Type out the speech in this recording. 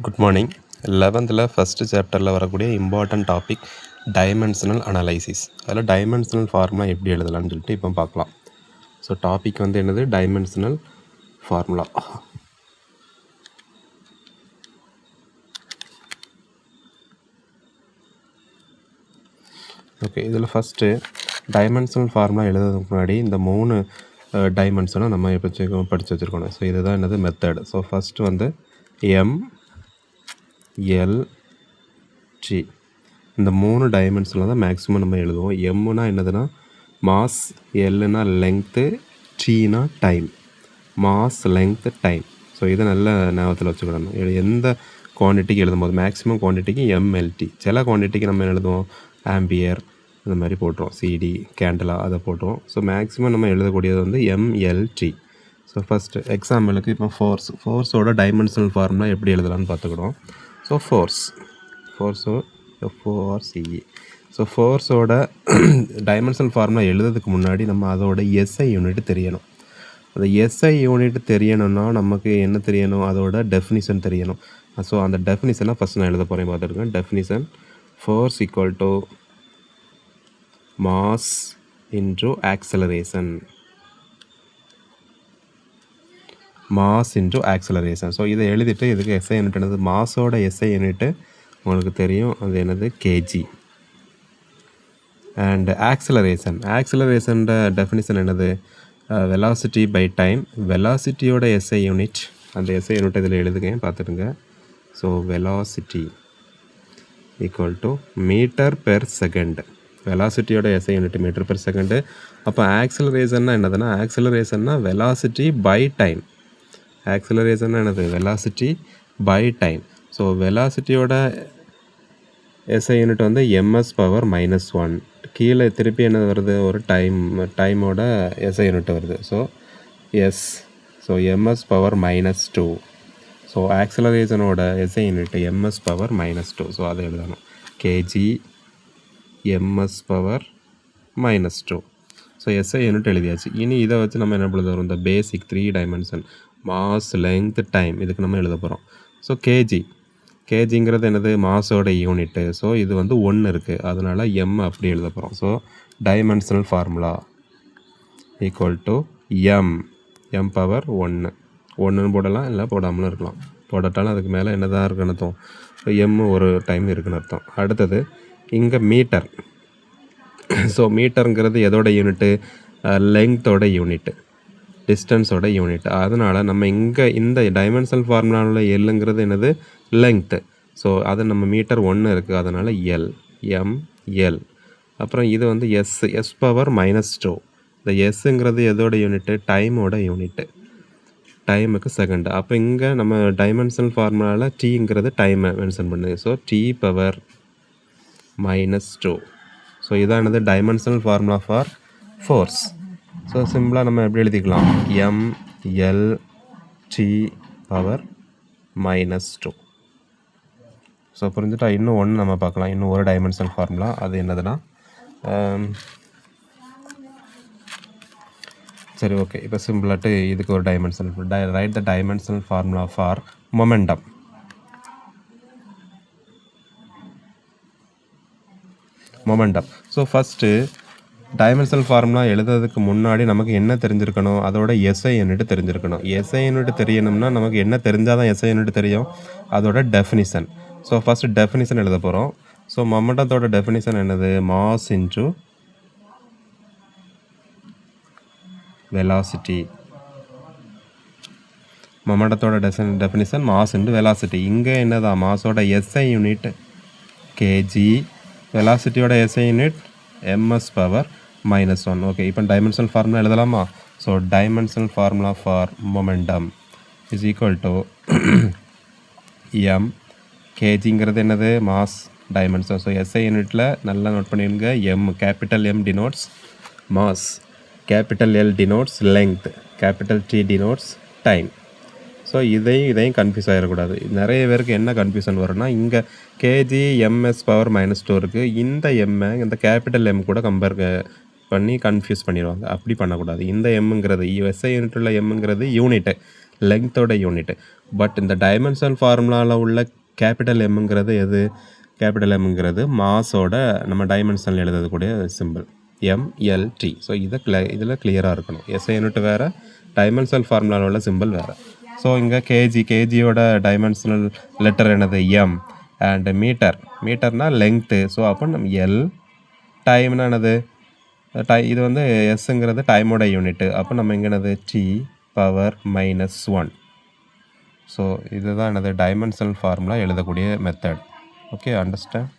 Good morning. 11th first சாப்டரில் வரக்கூடிய important topic dimensional analysis. அதில் டைமென்ஷனல் ஃபார்முலா எப்படி எழுதலாம்னு சொல்லிட்டு இப்போ பார்க்கலாம். ஸோ டாபிக் வந்து என்னது, டைமென்ஷனல் ஃபார்முலா. ஓகே, இதில் ஃபஸ்ட்டு டைமென்ஷனல் ஃபார்முலா எழுதுறதுக்கு முன்னாடி இந்த 3 டைமென்ஷனை நம்ம படித்து வச்சுருக்கணும். ஸோ இதுதான் என்னது மெத்தட். ஸோ ஃபஸ்ட்டு வந்து எம் எல் டி, இந்த 3 டைமென்ஷனில் தான் மேக்ஸிமம் நம்ம எழுதுவோம். எம்னா என்னதுன்னா மாஸ், எல்லுனா லெங்க்த்து, டீனா time. Mass, length, time. So இதை நல்ல ஞாபகத்தில் வச்சுக்கிடணும். எந்த குவான்டிட்டிக்கு எழுதும்போது மேக்ஸிமம் குவான்டிட்டிக்கு எம்எல்டி. சில குவான்டிட்டிக்கு நம்ம எழுதுவோம் ஆம்பியர், இந்த மாதிரி போட்டுருவோம். சிடி, கேண்டலா, அதை போட்டுருவோம். ஸோ மேக்ஸிமம் நம்ம எழுதக்கூடியது வந்து எம்எல்டி. ஸோ ஃபஸ்ட்டு எக்ஸாம்பிளுக்கு இப்போ ஃபோர்ஸோட டைமென்ஷனல் ஃபார்முலா எப்படி எழுதலாம்னு பார்த்துக்கிடுவோம். ஸோ ஃபோர்ஸோ எஃப்ஓஆர்சிஇ. ஸோ ஃபோர்ஸோட டைமென்ஷனல் ஃபார்முலா எழுதுறதுக்கு முன்னாடி நம்ம அதோட எஸ்ஐ யூனிட் தெரியணும். அந்த எஸ்ஐ யூனிட் தெரியணும்னா நமக்கு என்ன தெரியணும், அதோட டெஃபினிஷன் தெரியணும். ஸோ அந்த டெஃபினிஷனை ஃபஸ்ட் நான் எழுத போகிறேன், பார்த்துருக்கேன். Definition: force equal to mass into acceleration. Mass into acceleration. So இதை எழுதிட்டு இதுக்கு எஸ்ஐ யூனிட் என்னது, மாஸோட எஸ்ஐ யூனிட்டு உங்களுக்கு தெரியும், அது என்னது கேஜி. அண்ட் ஆக்சலரேஷனோட டெஃபினிஷன் என்னது, வெலாசிட்டி பை டைம். வெலாசிட்டியோட எஸ்ஐ யூனிட், அந்த எஸ்ஐ யூனிட் இதில் எழுதுங்க, பார்த்துடுங்க. So velocity equal to metre per second. வெலாசிட்டியோட SI unit metre per second. அப்போ ஆக்சலரேஷன்னா என்னதுன்னா, ஆக்சலரேஷன்னா வெலாசிட்டி பை டைம். ஆக்சலரேஷன்னா என்னது, வெலாசிட்டி பை டைம். ஸோ வெலாசிட்டியோட எஸ்ஐ யூனிட் வந்து எம்எஸ் பவர் -1. கீழே திருப்பி என்ன வருது, ஒரு டைமோட எஸ்ஐ யூனிட் வருது. So s, so ms power -2. So ஆக்சலரேஷனோட SI unit ms power -2. So அதை எழுதணும், kg ms power -2. So SI unit எழுதியாச்சு. இனி இதை வச்சு நம்ம என்ன எழுத வரும், இந்த basic 3 dimension mass, length, time, இதுக்கு நம்ம எழுத போகிறோம். ஸோ கேஜிங்கிறது என்னது, மாஸோட யூனிட்டு. ஸோ இது வந்து 1 இருக்குது, அதனால் எம் அப்படி எழுத போகிறோம். So dimensional formula equal to M power 1ன்னு போடலாம், இல்லை போடாமலும் இருக்கலாம். போடட்டாலும் அதுக்கு மேலே என்ன தான் இருக்குன்னு அர்த்தம், எம் ஒரு டைம் இருக்குன்னு அர்த்தம். அடுத்தது இங்கே மீட்டர். ஸோ மீட்டருங்கிறது எதோட யூனிட்டு, லெங்க்த்தோட யூனிட்டு, டிஸ்டன்ஸோட யூனிட். அதனால் நம்ம இங்கே இந்த டைமென்ஷனல் ஃபார்முலாவில் எல்லுங்கிறது என்னது, லெங்க்த்து. ஸோ அது நம்ம மீட்டர் 1 இருக்குது, அதனால் எல். அப்புறம் இது வந்து எஸ் பவர் -2. இந்த எஸ்ஸுங்கிறது எதோட யூனிட்டு, டைமோட யூனிட்டு, டைமுக்கு செகண்ட். அப்போ இங்கே நம்ம டைமென்ஷனல் ஃபார்முலாவில் டீங்கிறது டைமை மென்ஷன் பண்ணுது. So T power -2. ஸோ இதானது dimensional formula for force. So சிம்பிளாக நம்ம எப்படி எழுதிக்கலாம், எல் டி பவர் -2. ஸோ புரிஞ்சுட்டா. இன்னும் ஒன்று நம்ம பார்க்கலாம், இன்னும் ஒரு டைமென்ஷனல் ஃபார்முலா. அது என்னதுன்னா, சரி ஓகே, இப்போ சிம்பிளாட்டு இதுக்கு ஒரு right the dimensional formula for momentum. So first dimensional formula எழுதுறதுக்கு முன்னாடி நமக்கு என்ன தெரிஞ்சிருக்கணும், அதோட எஸ்ஐ யூனிட் தெரிஞ்சிருக்கணும். எஸ்ஐ யூனிட் தெரியணும்னா நமக்கு என்ன தெரிஞ்சால் தான் எஸ்ஐ யூனிட் தெரியும், அதோட டெஃபினிஷன். ஸோ ஃபஸ்ட்டு டெஃபினிஷன் எழுத போகிறோம். ஸோ மொமெண்டத்தோட டெஃபினிஷன் என்னது, மாஸ் இன்டு வெலாசிட்டி. மொமெண்டத்தோட டெஃபினிஷன் மாஸ் இன்டு வெலாசிட்டி. இங்கே என்னதான், மாஸோட எஸ்ஐ யூனிட் கேஜி, வெலாசிட்டியோட SI unit ms power -1. Okay, இப்போ டைமென்ஷனல் ஃபார்முலா எழுதலாமா. So dimensional formula for momentum is equal to M. கேஜிங்கிறது என்னது, மாஸ், டைமென்ஷன். ஸோ எஸ்ஐ யூனிட்டில் நல்லா நோட் பண்ணிடுங்க, M, capital M denotes mass, capital L denotes length, capital T denotes time. So இதையும் confuse ஆகிடக்கூடாது. நிறைய பேருக்கு என்ன கன்ஃபியூஷன் வரும்னா, இங்கே கேஜி எம்எஸ் பவர் -2 இருக்குது, இந்த எம்மை இந்த கேபிட்டல் எம் கூட கம்பேர் பண்ணி கன்ஃபியூஸ் பண்ணிடுவாங்க. அப்படி பண்ணக்கூடாது. இந்த எம்ங்கிறது எஸ்ஐ யூனிட்டில் எம்ங்கிறது யூனிட்டு, லெங்க்த்தோட யூனிட்டு. பட் இந்த டைமென்ஷனல் ஃபார்முலாவில் உள்ள கேபிட்டல் எம்ங்கிறது எது? கேபிட்டல் எம்ங்கிறது மாஸோட நம்ம டைமென்ஷனல் எழுதக்கூடிய சிம்பிள் எம்எல்டி. ஸோ இதில் கிளியராக இருக்கணும். எஸ்ஐ யூனிட் வேறு, டைமென்ஷனல் ஃபார்முலாவில் உள்ள சிம்பிள் வேறு. ஸோ இங்கே கேஜியோட டைமென்ஷனல் லெட்டர் என்னது? எம். அண்ட் மீட்டர்னால் லெங்க்த்து. ஸோ அப்போ நம்ம எல். டைம்னா என்னது? இது வந்து எஸ்ங்கிறது டைமோட யூனிட்டு. அப்போ நம்ம இங்கே என்னது? T⁻⁻1. ஸோ இதுதான் என்னது? டைமென்ஷனல் ஃபார்முலா எழுதக்கூடிய மெத்தட். Okay, understand?